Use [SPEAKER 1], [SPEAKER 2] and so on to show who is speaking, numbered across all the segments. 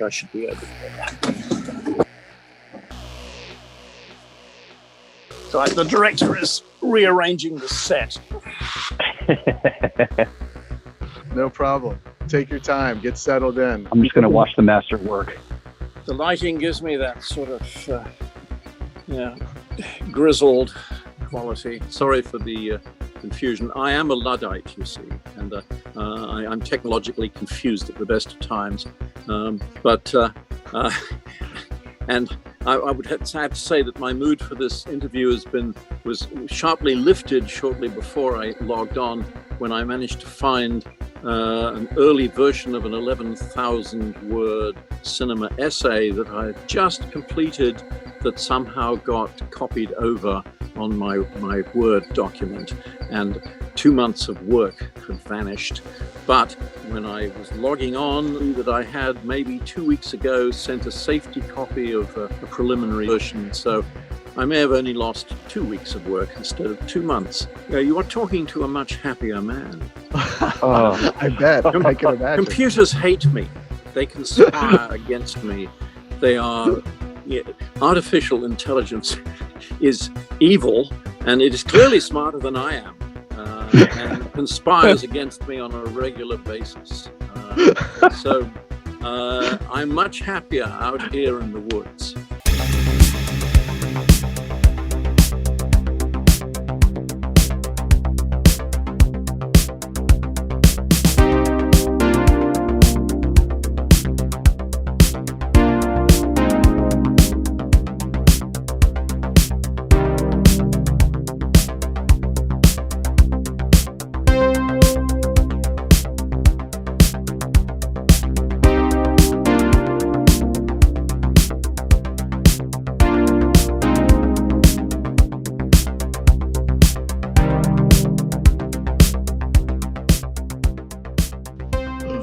[SPEAKER 1] think I should be able to. So the director is rearranging the set.
[SPEAKER 2] No problem. Take your time. Get settled in.
[SPEAKER 3] I'm just going to watch the master work.
[SPEAKER 1] The lighting gives me that sort of, grizzled quality. Sorry for the confusion. I am a Luddite, you see, and I'm technologically confused at the best of times. And I would have to say that my mood for this interview was sharply lifted shortly before I logged on, when I managed to find an early version of an 11,000 word cinema essay that I just completed that somehow got copied over on my Word document, and 2 months of work had vanished. But when I was logging on, that I had maybe 2 weeks ago sent a safety copy of a preliminary version, so I may have only lost 2 weeks of work instead of 2 months. You are talking to a much happier man.
[SPEAKER 2] I bet. I can imagine.
[SPEAKER 1] Computers hate me. They conspire against me. They are... artificial intelligence is evil, and it is clearly smarter than I am, and conspires against me on a regular basis. So I'm much happier out here in the woods.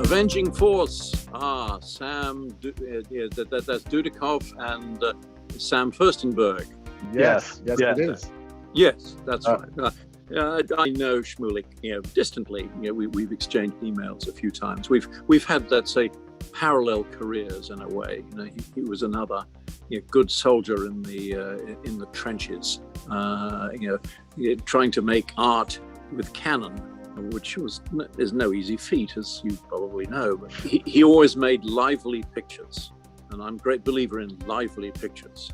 [SPEAKER 1] Avenging Force. Sam, that's Dudikov and Sam Furstenberg.
[SPEAKER 2] Yes, it is.
[SPEAKER 1] Yes, that's right. I know Shmulik, distantly. We've exchanged emails a few times. We've had, let's say, parallel careers in a way. He was another good soldier in the trenches. Trying to make art with Canon, which is no easy feat, as you probably know. But he always made lively pictures, and I'm a great believer in lively pictures.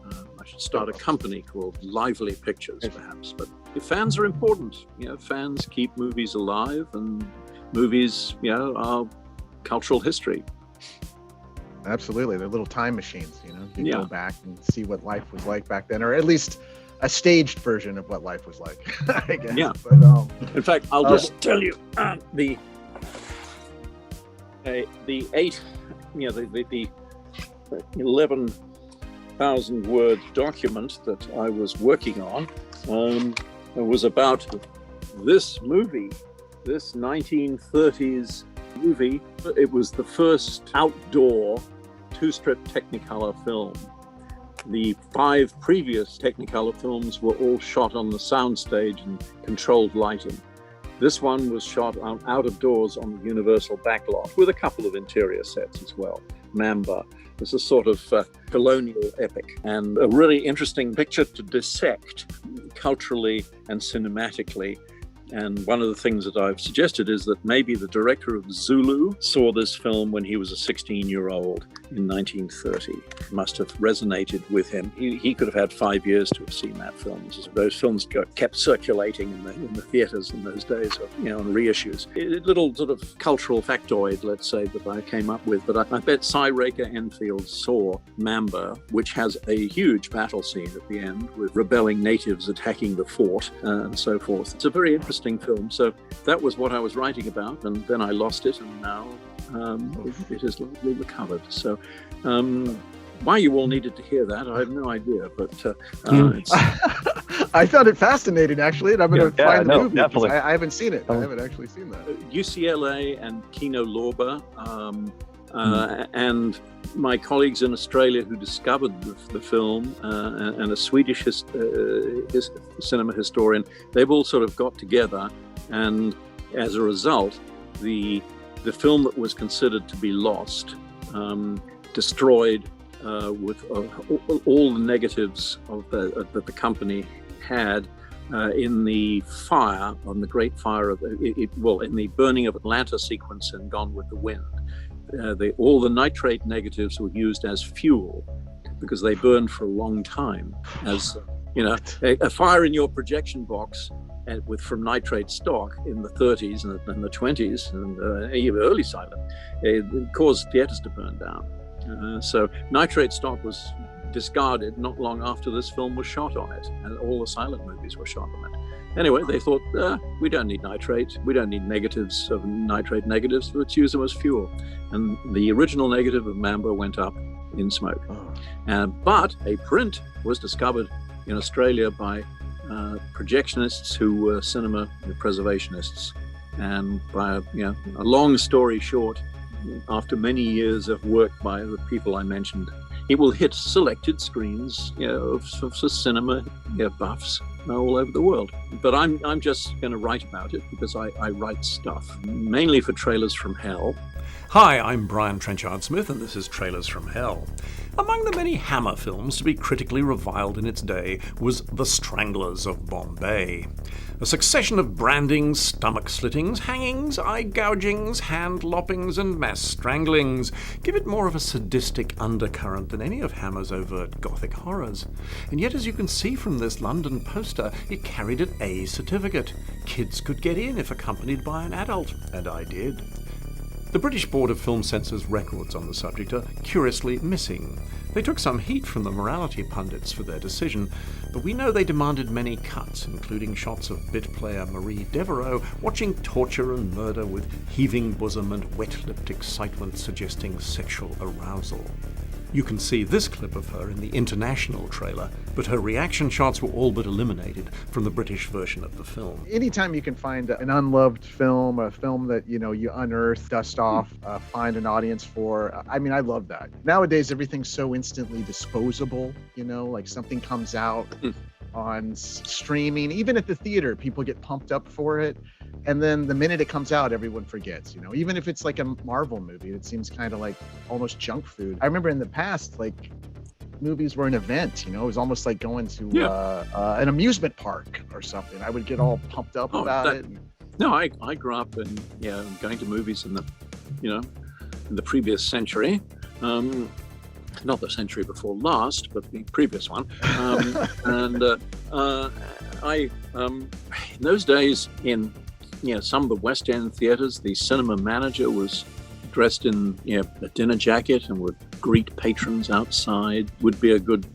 [SPEAKER 1] I should start a company called Lively Pictures, perhaps. But fans are important. Fans keep movies alive, and movies, are cultural history.
[SPEAKER 2] Absolutely, they're little time machines. You go back and see what life was like back then, or at least a staged version of what life was like, I guess.
[SPEAKER 1] Yeah.
[SPEAKER 2] But,
[SPEAKER 1] in fact, I'll just tell you the 11,000 word document that I was working on was about this movie, this 1930s movie. It was the first outdoor two-strip Technicolor film. The 5 previous Technicolor films were all shot on the soundstage and controlled lighting. This one was shot out of doors on the Universal backlot with a couple of interior sets as well. Mamba. It's a sort of colonial epic, and a really interesting picture to dissect culturally and cinematically. And one of the things that I've suggested is that maybe the director of Zulu saw this film when he was a 16-year-old in 1930. It must have resonated with him. He could have had 5 years to have seen that film. Those films kept circulating in the theaters in those days, on reissues. A little sort of cultural factoid, let's say, that I came up with. But I bet Cy Raker Enfield saw Mamba, which has a huge battle scene at the end with rebelling natives attacking the fort and so forth. It's a very interesting film. So that was what I was writing about, and then I lost it, and now it has largely recovered. So why you all needed to hear that, I have no idea, but it's...
[SPEAKER 2] I found it fascinating, actually, and I'm going to find the movie.
[SPEAKER 3] Definitely.
[SPEAKER 2] I haven't seen it. I haven't actually seen that.
[SPEAKER 1] UCLA and Kino Lorber and my colleagues in Australia who discovered the film and a Swedish cinema historian, they've all sort of got together, and as a result, the film that was considered to be lost destroyed with all the negatives that the company had in the fire, on the Great Fire of in the burning of Atlanta sequence in Gone with the Wind. All the nitrate negatives were used as fuel because they burned for a long time. As a fire in your projection box from nitrate stock in the 30s and the 20s and even early silent, it caused theaters to burn down. So nitrate stock was discarded not long after this film was shot on it, and all the silent movies were shot on it. Anyway, they thought, we don't need nitrate, we don't need negatives of nitrate negatives, let's use them as fuel. And the original negative of Mamba went up in smoke. But a print was discovered in Australia by projectionists who were cinema preservationists. And by a long story short, after many years of work by the people I mentioned, it will hit selected screens of cinema buffs all over the world. But I'm just going to write about it because I write stuff, mainly for Trailers from Hell.
[SPEAKER 4] Hi, I'm Brian Trenchard-Smith, and this is Trailers from Hell. Among the many Hammer films to be critically reviled in its day was The Stranglers of Bombay. A succession of brandings, stomach slittings, hangings, eye gougings, hand loppings, and mass stranglings give it more of a sadistic undercurrent than any of Hammer's overt gothic horrors. And yet, as you can see from this London poster, it carried an A certificate. Kids could get in if accompanied by an adult, and I did. The British Board of Film Censors' records on the subject are curiously missing. They took some heat from the morality pundits for their decision, but we know they demanded many cuts, including shots of bit player Marie Devereaux watching torture and murder with heaving bosom and wet-lipped excitement suggesting sexual arousal. You can see this clip of her in the international trailer, but her reaction shots were all but eliminated from the British version of the film.
[SPEAKER 2] Anytime you can find an unloved film, a film that, you unearth, dust off, find an audience for, I love that. Nowadays, everything's so instantly disposable, like something comes out on streaming, even at the theater, people get pumped up for it. And then the minute it comes out, everyone forgets, even if it's like a Marvel movie, it seems kind of like almost junk food. I remember in the past, like movies were an event, it was almost like going to an amusement park or something. I would get all pumped up about it.
[SPEAKER 1] No, I grew up in going to movies in the in the previous century, not the century before last, but the previous one. I in those days in some of the West End theaters, the cinema manager was dressed in a dinner jacket and would greet patrons outside. Would be a good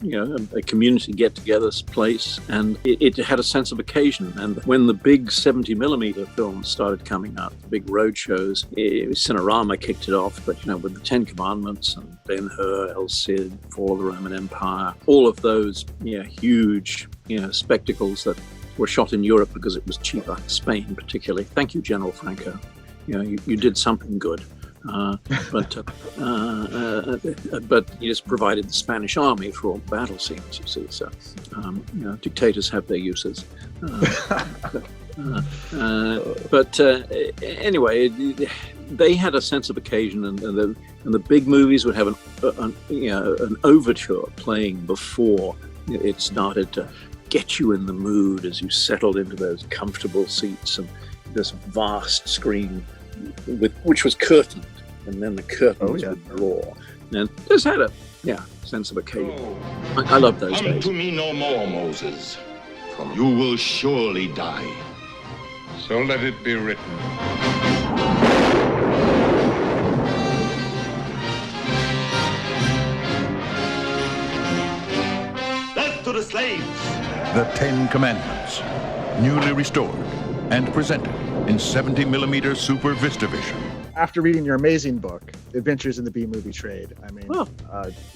[SPEAKER 1] a community get-together place, and it had a sense of occasion. And when the big 70mm films started coming out, the big road shows, Cinerama kicked it off. But with the Ten Commandments and Ben-Hur, El Cid, Fall of the Roman Empire, all of those huge spectacles that were shot in Europe because it was cheaper, Spain particularly. Thank you, General Franco. You did something good. But you just provided the Spanish army for all the battle scenes, you see. So, dictators have their uses. Anyway, they had a sense of occasion, and the big movies would have an overture playing before it started to get you in the mood as you settled into those comfortable seats and this vast screen which was curtained, and then the curtains would draw, and just had a sense of occasion. I love those days.
[SPEAKER 5] Come to me no more, Moses, for you will surely die.
[SPEAKER 6] So let it be written.
[SPEAKER 5] Death to the slaves!
[SPEAKER 7] The Ten Commandments, newly restored and presented in 70mm Super VistaVision.
[SPEAKER 2] After reading your amazing book, Adventures in the B-Movie Trade,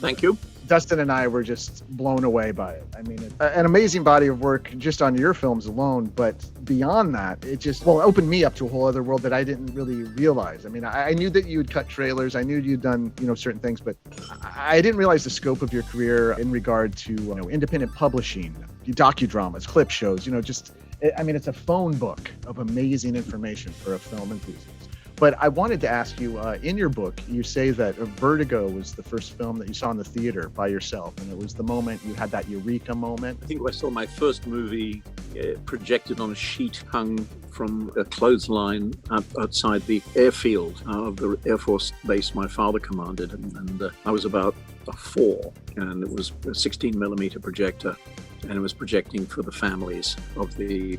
[SPEAKER 1] thank you.
[SPEAKER 2] Dustin and I were just blown away by it. An amazing body of work just on your films alone, but beyond that, it just opened me up to a whole other world that I didn't really realize. I knew that you would cut trailers, I knew you'd done certain things, but I didn't realize the scope of your career in regard to independent publishing, docudramas, clip shows, it's a phone book of amazing information for a film enthusiast. But I wanted to ask you, in your book, you say that Vertigo was the first film that you saw in the theater by yourself, and it was the moment you had that eureka moment.
[SPEAKER 1] I think I saw my first movie projected on a sheet hung from a clothesline outside the airfield of the Air Force base my father commanded, and I was about 4, and it was a 16 millimeter projector, and it was projecting for the families of the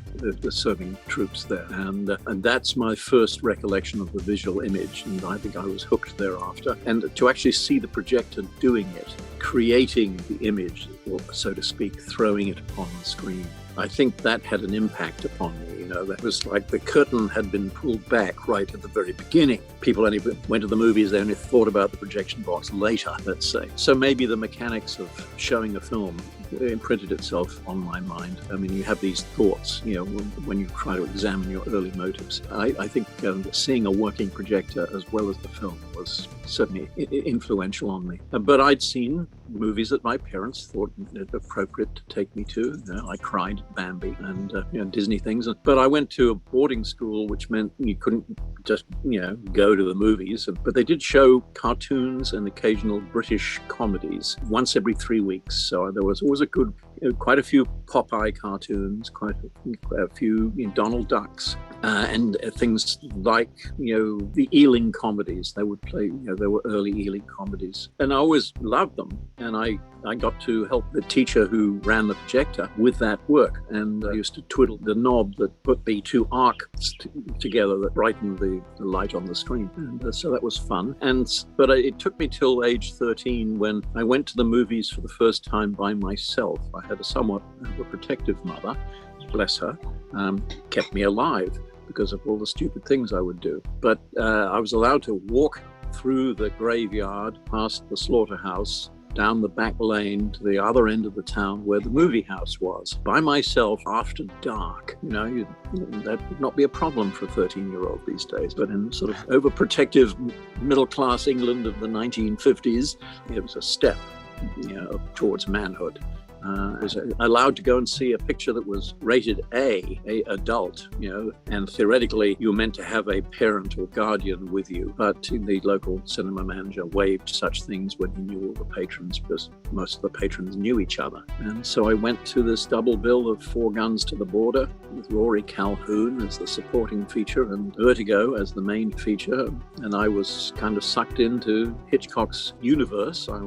[SPEAKER 1] serving troops there, and that's my first recollection of the visual image, and I think I was hooked thereafter. And to actually see the projector doing it, creating the image, or so to speak, throwing it upon the screen, I think that had an impact upon me. That was like the curtain had been pulled back right at the very beginning. People only went to the movies, they only thought about the projection box later, let's say. So maybe the mechanics of showing a film imprinted itself on my mind. I mean, you have these thoughts, when you try to examine your early motives. I think seeing a working projector as well as the film was certainly influential on me. But I'd seen movies that my parents thought it appropriate to take me to. I cried at Bambi and Disney things. But I went to a boarding school, which meant you couldn't just go to the movies. But they did show cartoons and occasional British comedies once every 3 weeks. So there was always quite a few Popeye cartoons, quite a few Donald Ducks, and things like the Ealing comedies. They would play, there were early Ealing comedies, and I always loved them. And I got to help the teacher who ran the projector with that work, and I used to twiddle the knob that put the 2 arcs together that brightened the light on the screen, and so that was fun. But it took me till age 13 when I went to the movies for the first time by myself. I had a somewhat protective mother, bless her, kept me alive because of all the stupid things I would do. But I was allowed to walk through the graveyard, past the slaughterhouse, down the back lane to the other end of the town where the movie house was, by myself after dark. That would not be a problem for a 13-year-old these days. But in sort of overprotective middle-class England of the 1950s, it was a step towards manhood. I was allowed to go and see a picture that was rated A adult, and theoretically you were meant to have a parent or guardian with you, but the local cinema manager waived such things when he knew all the patrons, because most of the patrons knew each other. And so I went to this double bill of 4 Guns to the Border with Rory Calhoun as the supporting feature and Vertigo as the main feature, and I was kind of sucked into Hitchcock's universe. I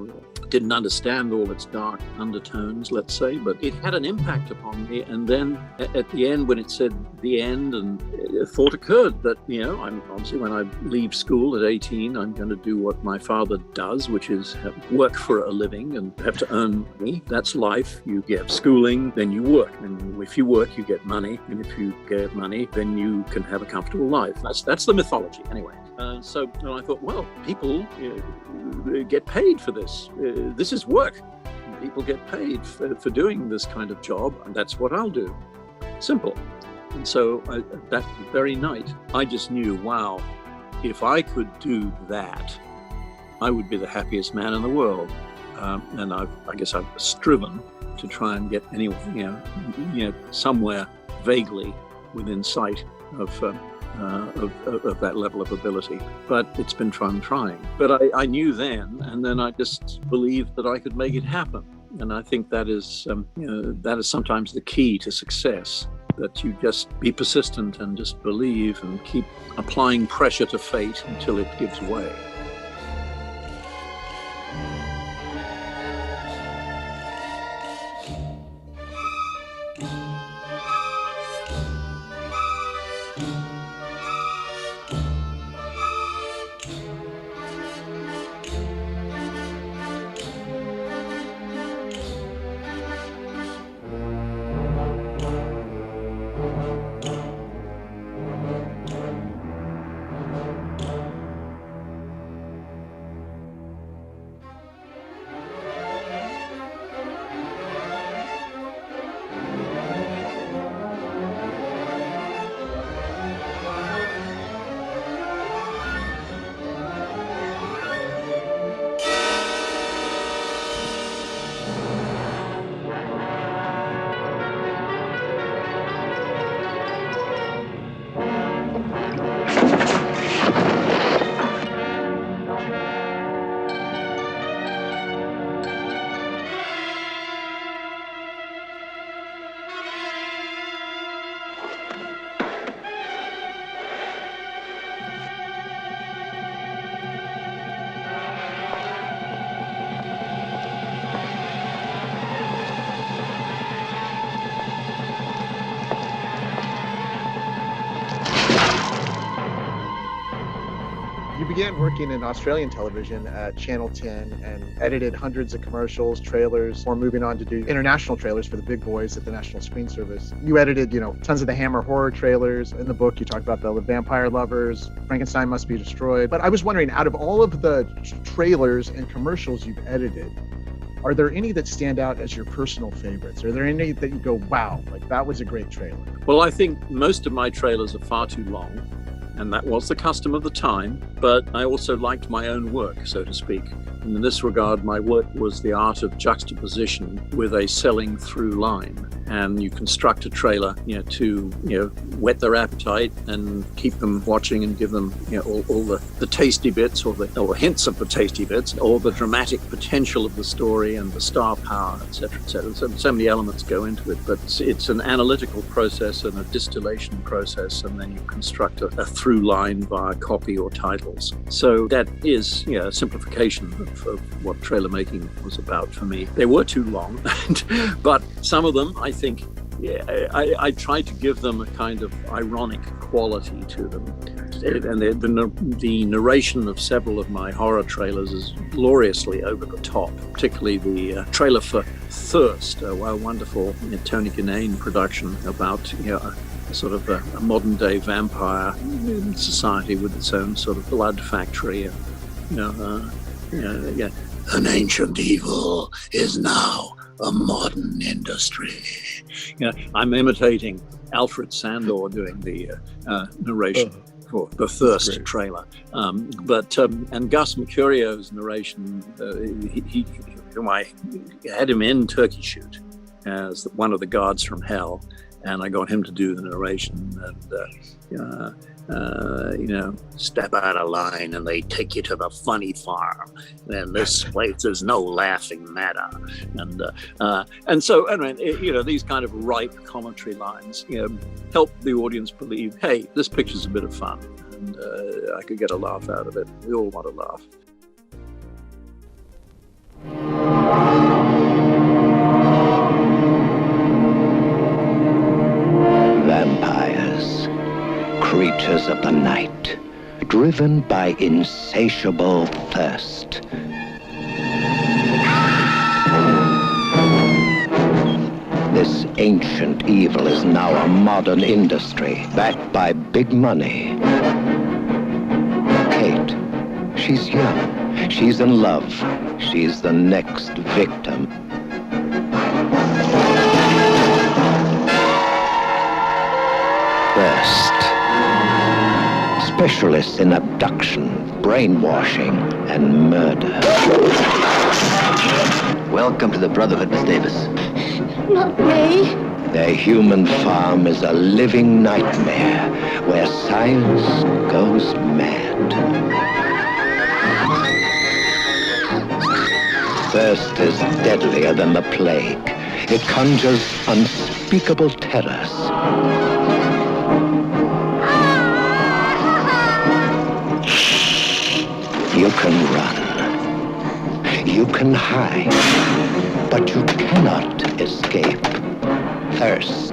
[SPEAKER 1] didn't understand all its dark undertones, let's say, but it had an impact upon me. And then at the end, when it said the end, and a thought occurred that, I'm obviously, when I leave school at 18, I'm going to do what my father does, which is work for a living and have to earn money. That's life. You get schooling, then you work. And if you work, you get money. And if you get money, then you can have a comfortable life. That's the mythology, anyway. So I thought, well, people get paid for this. This is work. People get paid for doing this kind of job, and that's what I'll do. Simple. And so that very night, I just knew, wow, if I could do that, I would be the happiest man in the world. And I guess I've striven to try and get anyone, somewhere vaguely within sight of that level of ability. But it's been fun trying. But I knew then, and then I just believed that I could make it happen. And I think that is sometimes the key to success, that you just be persistent and just believe and keep applying pressure to fate until it gives way.
[SPEAKER 2] began working in Australian television at Channel 10 and edited hundreds of commercials, trailers, before moving on to do international trailers for the big boys at the National Screen Service. You edited, tons of the Hammer horror trailers. In the book, you talk about the Vampire Lovers, Frankenstein Must Be Destroyed. But I was wondering, out of all of the trailers and commercials you've edited, are there any that stand out as your personal favorites? Are there any that you go, wow, like that was a great trailer?
[SPEAKER 1] Well, I think most of my trailers are far too long, and that was the custom of the time, but I also liked my own work, so to speak. And in this regard, my work was the art of juxtaposition with a selling through line. And you construct a trailer, to, whet their appetite and keep them watching and give them, all the tasty bits or hints of the tasty bits, or the dramatic potential of the story and the star power, et cetera, et cetera. So many elements go into it, but it's an analytical process and a distillation process, and then you construct a through line via copy or titles. So that is, a simplification of what trailer making was about for me. They were too long, but some of them, I think, I tried to give them a kind of ironic quality to them. And the narration of several of my horror trailers is gloriously over the top, particularly the trailer for Thirst, a wonderful Tony Kinane production about sort of a modern day vampire society with its own sort of blood factory. An ancient evil is now a modern industry. I'm imitating Alfred Sandor doing the narration for the Thirst trailer. And Gus Mercurio's narration, I had him in Turkey Shoot as one of the guards from hell, and I got him to do the narration, and step out of line and they take you to the funny farm, and this place is no laughing matter, and so these kind of ripe commentary lines help the audience believe, hey, this picture's a bit of fun, and I could get a laugh out of it. We all want to laugh.
[SPEAKER 8] Vampires, creatures of the night, driven by insatiable thirst. This ancient evil is now a modern industry, backed by big money. Kate, she's young, she's in love, she's the next victim. Thirst. Specialists in abduction, brainwashing, and murder. Welcome to the Brotherhood, Miss Davis.
[SPEAKER 9] Not me.
[SPEAKER 8] Their human farm is a living nightmare where science goes mad. Thirst is deadlier than the plague. It conjures unspeakable terrors. You can run, you can hide, but you cannot escape thirst.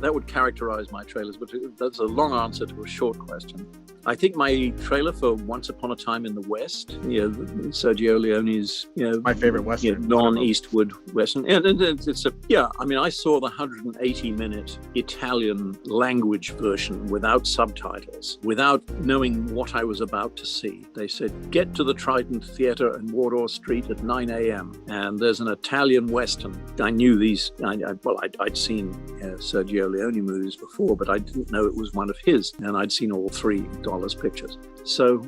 [SPEAKER 1] That would characterize my trailers, but that's a long answer to a short question. I think my trailer for Once Upon a Time in the West, Sergio Leone's,
[SPEAKER 2] my favorite Western,
[SPEAKER 1] non-Eastwood Western. And it's I saw the 180-minute Italian language version without subtitles, without knowing what I was about to see. They said, get to the Trident Theatre in Wardour Street at 9 a.m. And there's an Italian Western. I knew these, I'd seen Sergio Leone movies before, but I didn't know it was one of his. And I'd seen all three Dollars pictures. So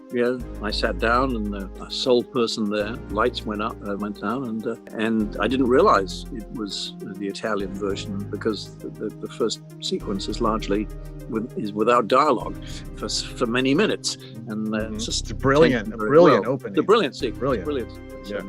[SPEAKER 1] I sat down, and the sole person there, lights went up, I went down, and I didn't realize it was the Italian version, because the first sequence is largely without dialogue for many minutes, and it's just
[SPEAKER 2] a brilliant opening.
[SPEAKER 1] The brilliant sequence,
[SPEAKER 2] brilliant.
[SPEAKER 1] Yeah.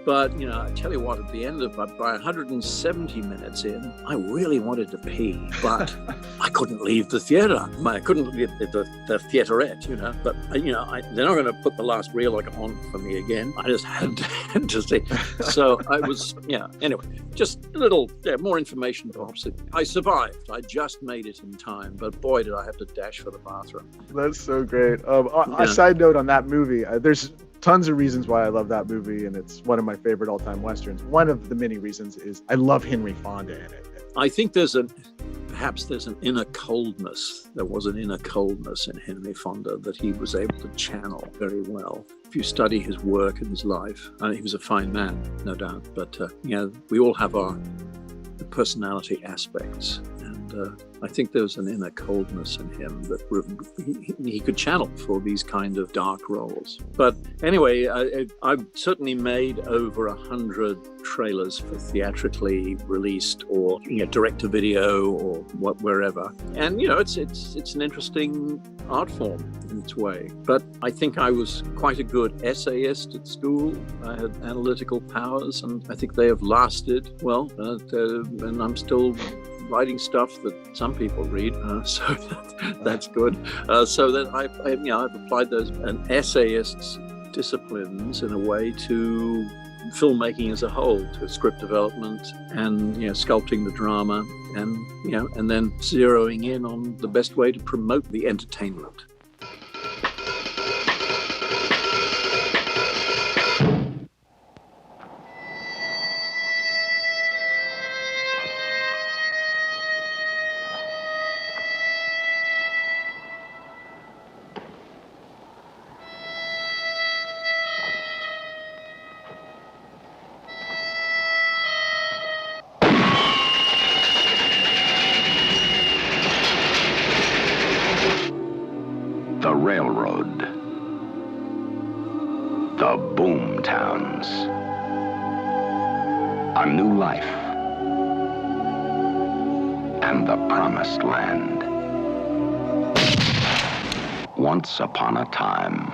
[SPEAKER 1] But, you know, I tell you what, at the end of, by 170 minutes in, I really wanted to pee, but I couldn't leave the theater. I couldn't leave the theaterette, you know. But, you know, they're not going to put the last reel on for me again. I just had to see. So I was, anyway, just a little more information, perhaps. I survived. I just made it in time, but boy, did I have to dash for the bathroom.
[SPEAKER 2] That's so great. A side note on that movie, there's tons of reasons why I love that movie, and it's one of my favorite all-time Westerns. One of the many reasons is I love Henry Fonda in it.
[SPEAKER 1] I think perhaps there's an inner coldness. There was an inner coldness in Henry Fonda that he was able to channel very well. If you study his work and his life, he was a fine man, no doubt, but we all have our personality aspects. I think there was an inner coldness in him that he could channel for these kind of dark roles. But anyway, I've certainly made over 100 trailers for theatrically released or direct-to-video or wherever. And it's an interesting art form in its way. But I think I was quite a good essayist at school. I had analytical powers, and I think they have lasted well. And I'm still writing stuff that some people read, so that's good. So that I've applied those and essayist's disciplines in a way to filmmaking as a whole, to script development and sculpting the drama, and then zeroing in on the best way to promote the entertainment.
[SPEAKER 8] The railroad. The boom towns. A new life. And the promised land. Once upon a time.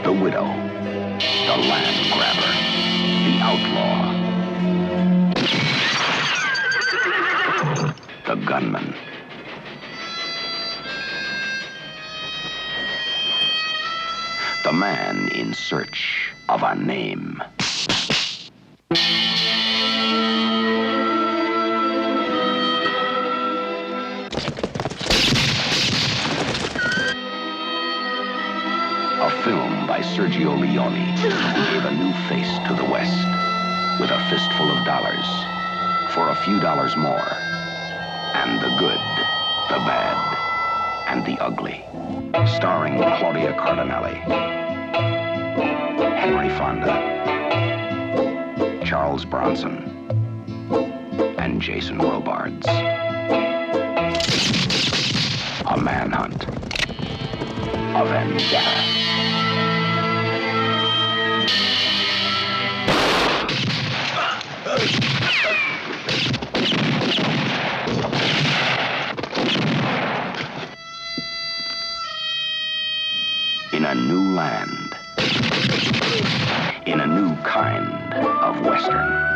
[SPEAKER 8] The widow, the land grabber, the outlaw, the gunman, the man in search of a name. A film by Sergio Leone gave a new face to the West with a fistful of dollars for a few dollars more. And the good, the bad, and the ugly. Starring Claudia Cardinale, Henry Fonda, Charles Bronson, and Jason Robards. A manhunt. A vendetta. In a new land. In a new kind of Western.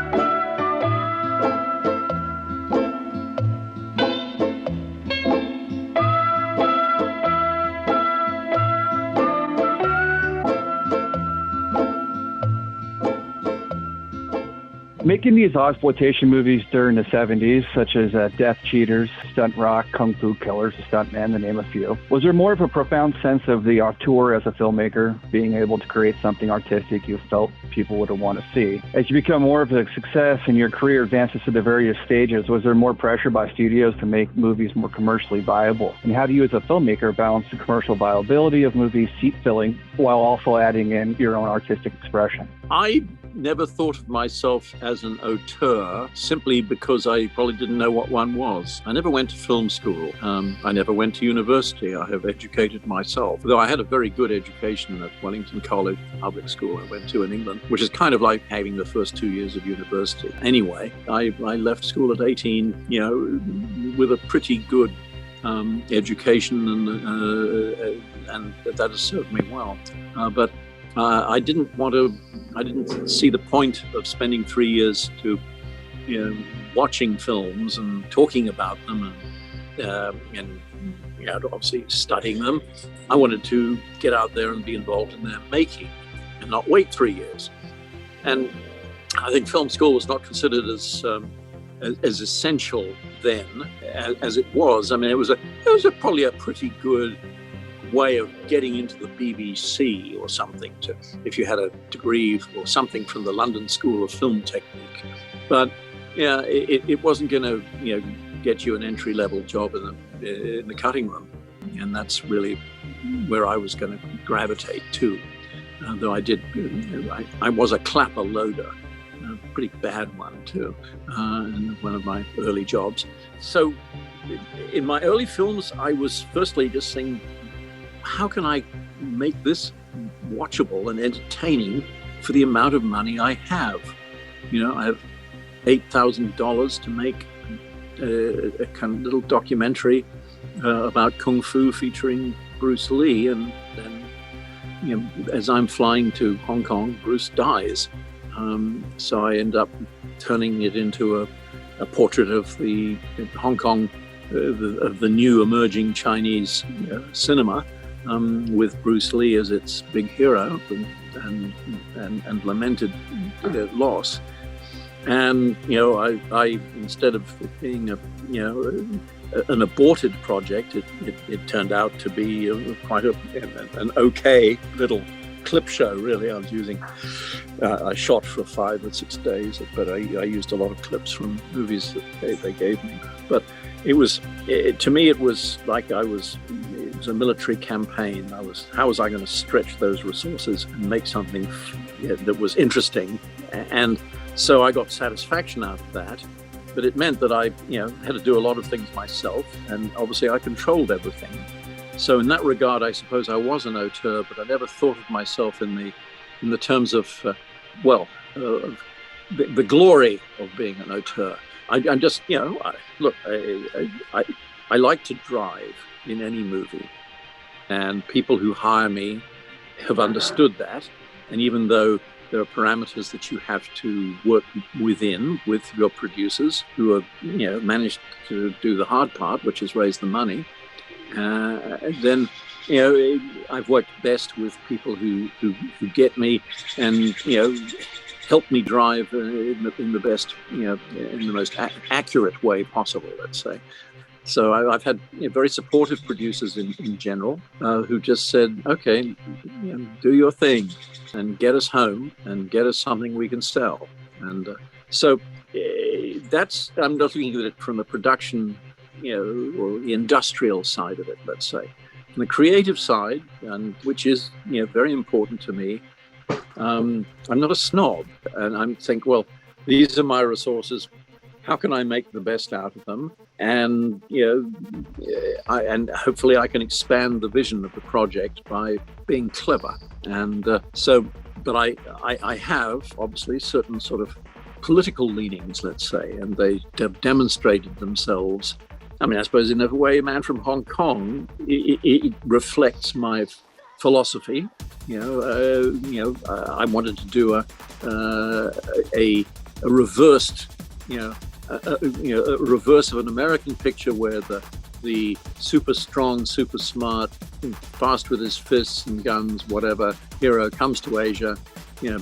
[SPEAKER 3] Making these exploitation movies during the 70s, such as Death Cheaters, Stunt Rock, Kung Fu Killers, The Stuntman, to name a few, was there more of a profound sense of the auteur as a filmmaker, being able to create something artistic you felt people would want to see? As you become more of a success and your career advances to the various stages, was there more pressure by studios to make movies more commercially viable? And how do you as a filmmaker balance the commercial viability of movies seat filling while also adding in your own artistic expression?
[SPEAKER 1] I never thought of myself as an auteur simply because I probably didn't know what one was. I never went to film school. I never went to university. I have educated myself. Though I had a very good education at Wellington College, public school I went to in England, which is kind of like having the first 2 years of university. Anyway, I left school at 18, with a pretty good education, and that has served me well. But I didn't see the point of spending 3 years to, watching films and talking about them and obviously studying them. I wanted to get out there and be involved in their making and not wait 3 years. And I think film school was not considered as essential then as it was. I mean, it was probably a pretty good way of getting into the BBC or something, if you had a degree or something from the London School of Film Technique. But yeah, it wasn't going to get you an entry-level job in the cutting room, and that's really where I was going to gravitate to. Though I was a clapper loader, a pretty bad one too, in one of my early jobs. So in my early films, I was firstly just saying, how can I make this watchable and entertaining for the amount of money I have? I have $8,000 to make a kind of little documentary about Kung Fu featuring Bruce Lee, and as I'm flying to Hong Kong, Bruce dies. So I end up turning it into a portrait of the Hong Kong, of the new emerging Chinese cinema, with Bruce Lee as its big hero and lamented loss. And I instead of it being an aborted project, it turned out to be quite an okay little clip show, really. I was using, I shot for 5 or 6 days, but I used a lot of clips from movies that they gave me. But to me, it was like it was a military campaign. How was I going to stretch those resources and make something that was interesting? And so I got satisfaction out of that. But it meant that I had to do a lot of things myself, and obviously I controlled everything. So in that regard, I suppose I was an auteur, but I never thought of myself in the terms of the glory of being an auteur. I'm just I like to drive in any movie, and people who hire me have understood that. And even though there are parameters that you have to work within with your producers who have managed to do the hard part, which is raise the money, then I've worked best with people who get me and help me drive in the best, in the most accurate way possible, let's say. So I've had very supportive producers in general who just said, okay, do your thing and get us home and get us something we can sell. And so I'm not looking at it from the production, or the industrial side of it, let's say. From the creative side, and which is very important to me, I'm not a snob, and I'm think, well, these are my resources. How can I make the best out of them? And and hopefully I can expand the vision of the project by being clever. And but I have obviously certain sort of political leanings, let's say, and they have demonstrated themselves. I mean, I suppose in a way, Man from Hong Kong, it reflects my philosophy. I wanted to do a reversed, a reverse of an American picture where the super strong, super smart, fast with his fists and guns, whatever hero comes to Asia,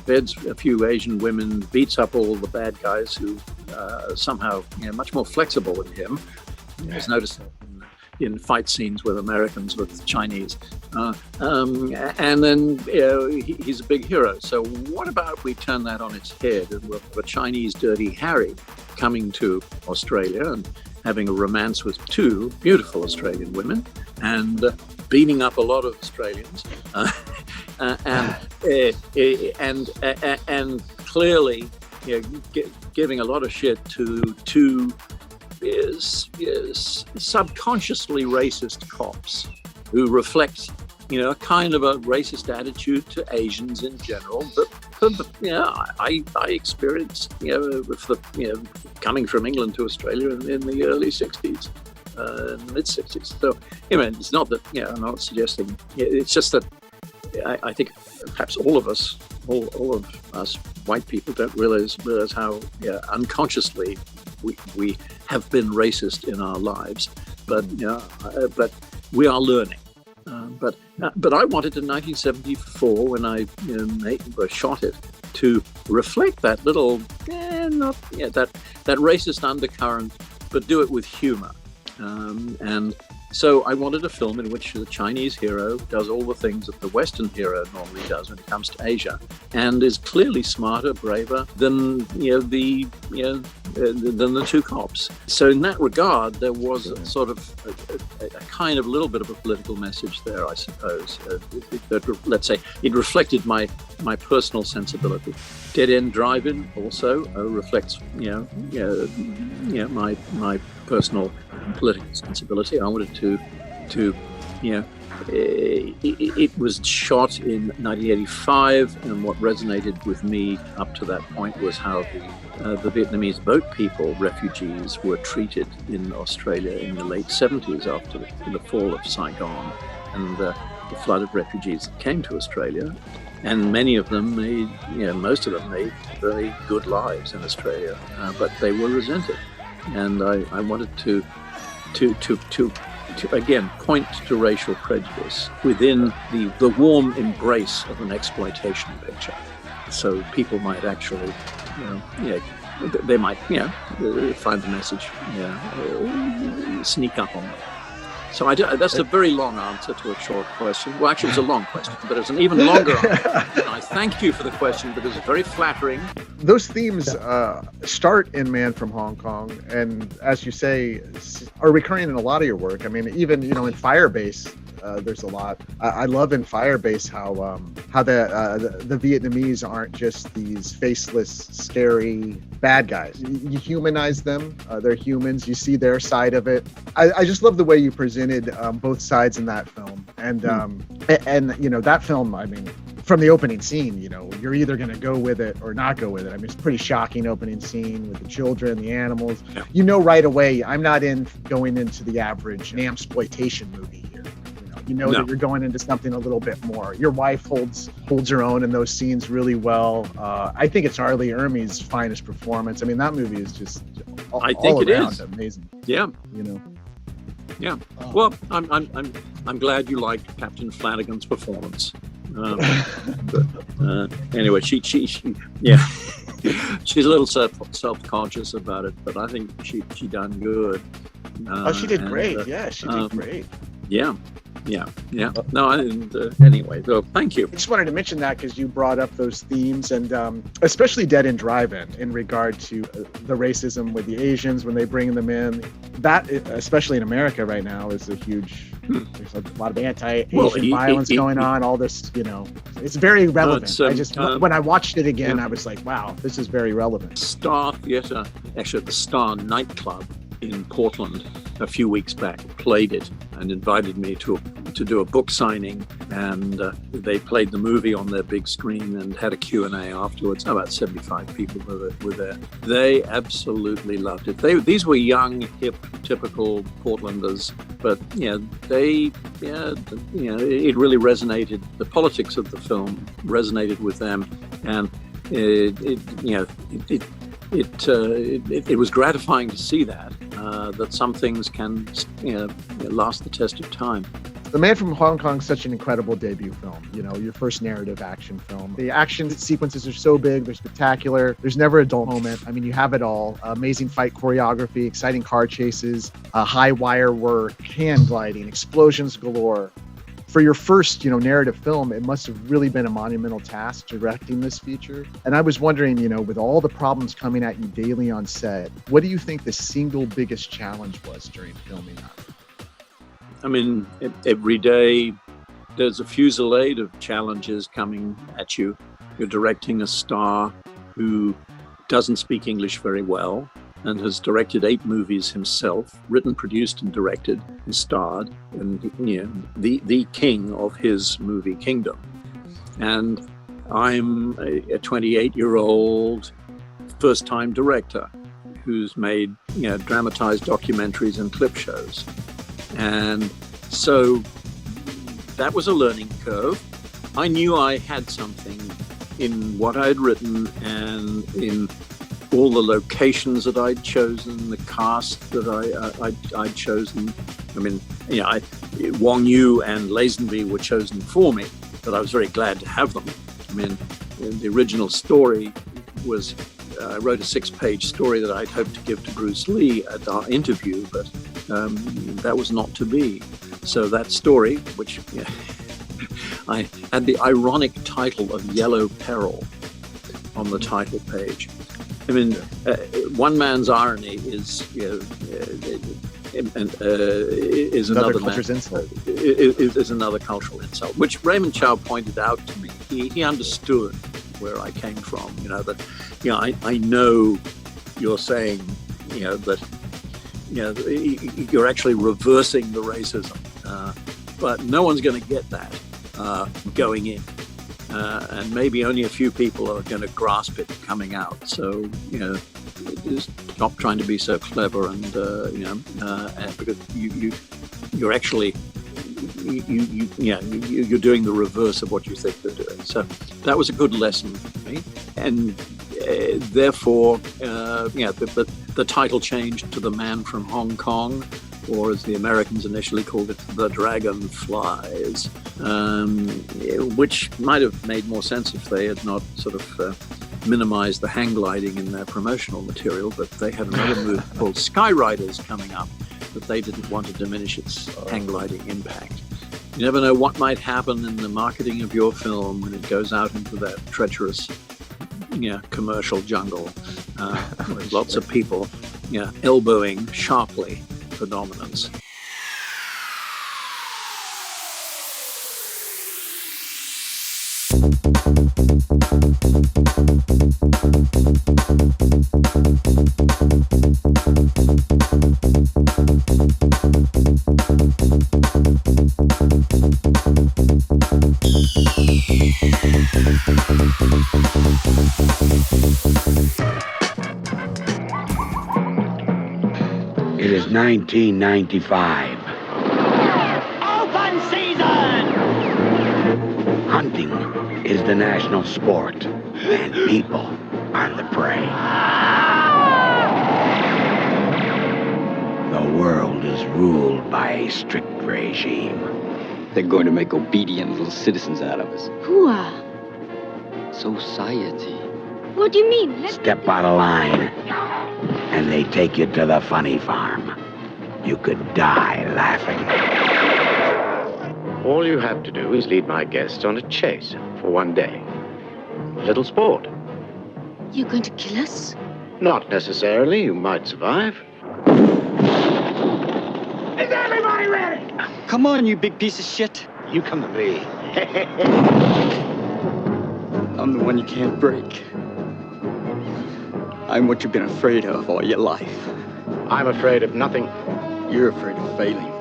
[SPEAKER 1] beds a few Asian women, beats up all the bad guys who somehow much more flexible than him. As noticed in fight scenes with Americans, with Chinese, and then he's a big hero. So what about if we turn that on its head and we've got a Chinese Dirty Harry coming to Australia and having a romance with 2 beautiful Australian women and beating up a lot of Australians, and clearly, giving a lot of shit to two is subconsciously racist cops who reflect, a kind of a racist attitude to Asians in general. But I experienced, coming from England to Australia in the early 60s, mid 60s. So, it's not that, I'm not suggesting, it's just that I think perhaps all of us white people don't realize how unconsciously we have been racist in our lives, but we are learning. But I wanted in 1974, when I shot it, to reflect that little that racist undercurrent, but do it with humor. And so I wanted a film in which the Chinese hero does all the things that the Western hero normally does when it comes to Asia, and is clearly smarter, braver than the two cops. So in that regard, there was a sort of a kind of little bit of a political message there, I suppose. Let's say it reflected my personal sensibility. Dead End Drive-In also reflects my personal political sensibility. I wanted to it was shot in 1985, and what resonated with me up to that point was how the Vietnamese boat people, refugees, were treated in Australia in the late 70s after the fall of Saigon and the flood of refugees that came to Australia. And many of them most of them made very good lives in Australia, but they were resented. And I wanted to again point to racial prejudice within the warm embrace of an exploitation picture. So people might actually, they might, find the message, sneak up on them. So that's a very long answer to a short question. Well, actually, it's a long question, but it's an even longer answer. And I thank you for the question, because it's very flattering.
[SPEAKER 2] Those themes start in Man from Hong Kong, and as you say, are recurring in a lot of your work. I mean, even in Firebase, there's a lot. I love in Firebase how the Vietnamese aren't just these faceless, scary bad guys. You humanize them. They're humans. You see their side of it. I just love the way you presented both sides in that film, and that film. I mean, from the opening scene, you're either going to go with it or not go with it. I mean, it's a pretty shocking opening scene with the children, the animals. Yeah. Right away, I'm not going into the average exploitation movie here. That you're going into something a little bit more. Your wife holds her own in those scenes really well. I think it's Arlie Ermey's finest performance. I mean, that movie is just all around amazing. Yeah.
[SPEAKER 1] Yeah. Well, I'm glad you liked Captain Flanagan's performance. Anyway, she yeah, she's a little self-conscious about it, but I think she done good.
[SPEAKER 2] She did great. Yeah, she did great.
[SPEAKER 1] Yeah. No, anyway, so thank you.
[SPEAKER 2] I just wanted to mention that because you brought up those themes, and especially Dead End Drive-In in regard to the racism with the Asians when they bring them in. That, especially in America right now, is a huge. There's a lot of anti-Asian violence going on. All this, it's very relevant. When I watched it again, I was like, wow, this is very relevant.
[SPEAKER 1] Star Theatre, actually at the Star nightclub in Portland a few weeks back, played it and invited me to do a book signing, and they played the movie on their big screen and had a Q&A afterwards. About 75 people were there. They absolutely loved it. These were young, hip, typical Portlanders, but it really resonated. The politics of the film resonated with them, and it was gratifying to see that some things can last the test of time.
[SPEAKER 2] The Man from Hong Kong is such an incredible debut film, your first narrative action film. The action sequences are so big, they're spectacular, there's never a dull moment. I mean, you have it all. Amazing fight choreography, exciting car chases, high wire work, hand gliding, explosions galore. For your first, narrative film, it must have really been a monumental task directing this feature. And I was wondering, with all the problems coming at you daily on set, what do you think the single biggest challenge was during filming that?
[SPEAKER 1] I mean, every day there's a fusillade of challenges coming at you. You're directing a star who doesn't speak English very well and has directed 8 movies himself, written, produced, and directed, and starred, and the king of his movie kingdom. And I'm a 28-year-old first-time director who's made dramatized documentaries and clip shows. And so that was a learning curve. I knew I had something in what I'd written and in all the locations that I'd chosen, the cast that I'd chosen. I mean, Wong Yu and Lazenby were chosen for me, but I was very glad to have them. I mean, the original story was, I wrote a 6-page story that I'd hoped to give to Bruce Lee at our interview, but that was not to be. So that story, which I had the ironic title of Yellow Peril on the title page. I mean, one man's irony is another cultural insult. Is another cultural insult, which Raymond Chow pointed out to me. He understood where I came from. I know you're saying, that you're actually reversing the racism, but no one's going to get that going in. And maybe only a few people are going to grasp it coming out. So, just stop trying to be so clever, and because you're actually you're doing the reverse of what you think they're doing. So that was a good lesson for me, and therefore, the title changed to The Man from Hong Kong, or as the Americans initially called it, The Dragonflies, which might have made more sense if they had not sort of minimized the hang gliding in their promotional material, but they had another movie called Skyriders coming up, but they didn't want to diminish its hang gliding impact. You never know what might happen in the marketing of your film when it goes out into that treacherous commercial jungle with lots of people elbowing sharply for dominance.
[SPEAKER 8] It is 1995.
[SPEAKER 10] Open season!
[SPEAKER 8] Hunting is the national sport, and people are the prey. The world is ruled by a strict regime.
[SPEAKER 11] They're going to make obedient little citizens out of us.
[SPEAKER 9] Who are?
[SPEAKER 11] Society.
[SPEAKER 9] What do you mean?
[SPEAKER 8] Step out of line, and they take you to the funny farm. You could die laughing.
[SPEAKER 12] All you have to do is lead my guests on a chase for one day. A little sport.
[SPEAKER 9] You're going to kill us?
[SPEAKER 12] Not necessarily. You might survive.
[SPEAKER 10] Is everybody ready?
[SPEAKER 11] Come on, you big piece of shit.
[SPEAKER 12] You come to me.
[SPEAKER 11] I'm the one you can't break. I'm what you've been afraid of all your life.
[SPEAKER 12] I'm afraid of nothing.
[SPEAKER 11] You're afraid of failing.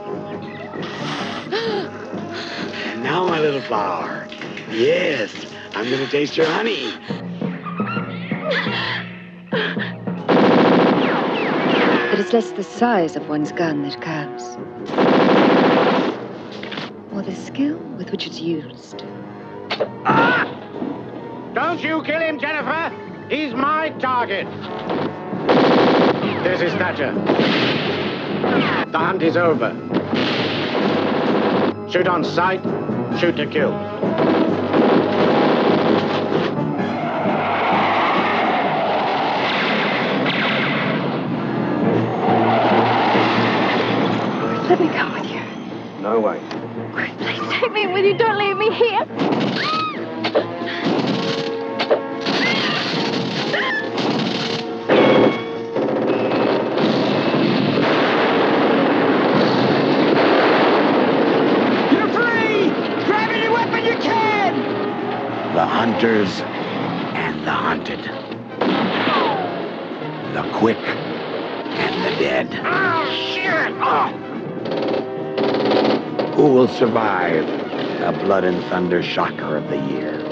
[SPEAKER 8] And now, my little flower. Yes, I'm going to taste your honey.
[SPEAKER 13] But it's less the size of one's gun that counts, or the skill with which it's used.
[SPEAKER 12] Ah! Don't you kill him, Jennifer! He's my target. There's his Thatcher. The hunt is over. Shoot on sight, shoot to kill.
[SPEAKER 13] Let me come with you.
[SPEAKER 12] No way.
[SPEAKER 9] Please take me with you. Don't leave me here.
[SPEAKER 8] The hunters and the hunted. quick and the dead.
[SPEAKER 10] Oh, shit! Oh!
[SPEAKER 8] Who will survive the Blood and Thunder Shocker of the Year?